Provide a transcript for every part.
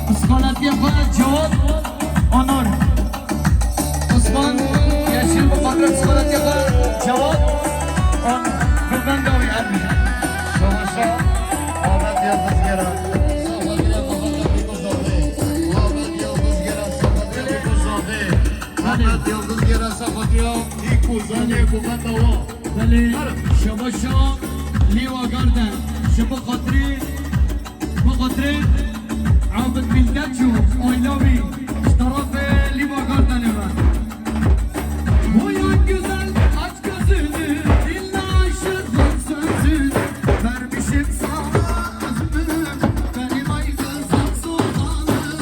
اسخالتی خود جواد آنور عثمان یشیر بخاطر اسخالتی خود جواد آنور بلبند داوی عربی شماشا آمد یلدزگرا صفادی بخاطر بیگزاده آمد یلدزگرا صفادی بیگزاده آمد یلدزگرا صفادی بیگزاده بلبند داوا بله شباشا لیوا گردن شبا خاطری بخاطر عابد بنتاجو آیلاوی طرف لیوا گردن من Uyan güzel aç gözünü dinle aşığın sözünü vermişim sana özümü benim ay kızım sultanım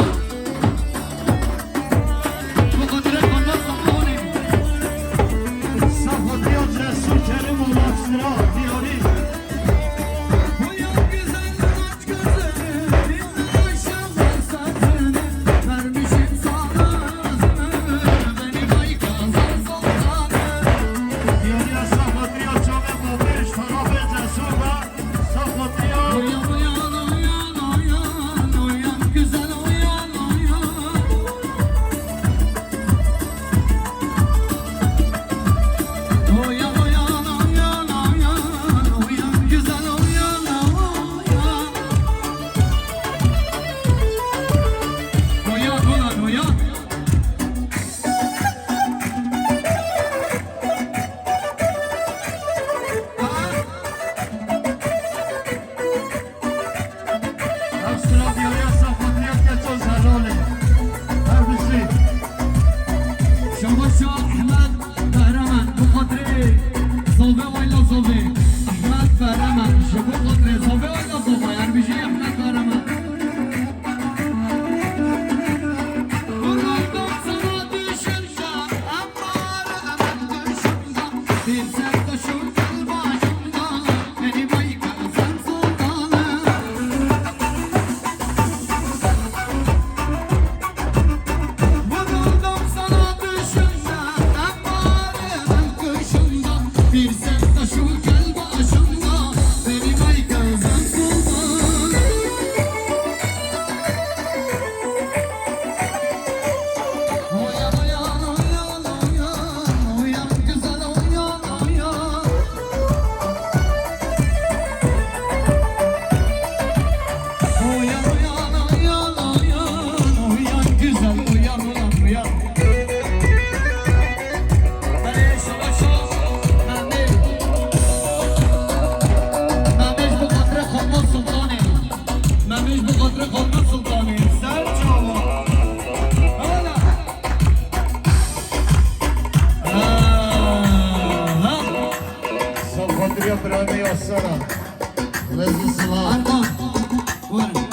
Bu kadar kanlar zamanı صفادی cesur kerim olmasına diyari Uyan güzel aç gözünü dinle aşığın sözünü vermişim sana özümü benim ay kızım sultanım diyari صفادی çame babiş taraf cesur ve صفادی Uyan uyan uyan uyan uyan güzel uyan uyan Uyan uyan uyan uyan uyan güzel uyan uyan Uyan uyan uyan Ekstra diyari صفادی geço zerrole her birisi Şabaşa Ahmet Kahraman bu kadri Zolbe oyla zolbe Ahmet Kahraman şu bu kadri zolbe oyla zolbe yani bir şey Ahmet Kahraman Vuruldum sana düşünce ama aradan düşünce Bir sen taşın gel başımda beni baykazan sultanım Vuruldum sana düşünce emmarenin kışında Bir sen taşı gel başımda beni baykazan sultanım Uyan uyan uyan uyan uyan güzel uyan uyan Uyan uyan uyan uyan uyan güzel uyan uyan uyan Bale şabaşa Mehmet Mehmet bu kadre Kanlı Sultanı Mehmet bu kadre Kanlı Sultanı Sen çava Hala صفادی برای یاسرا لذت سلام Arkan Buyurun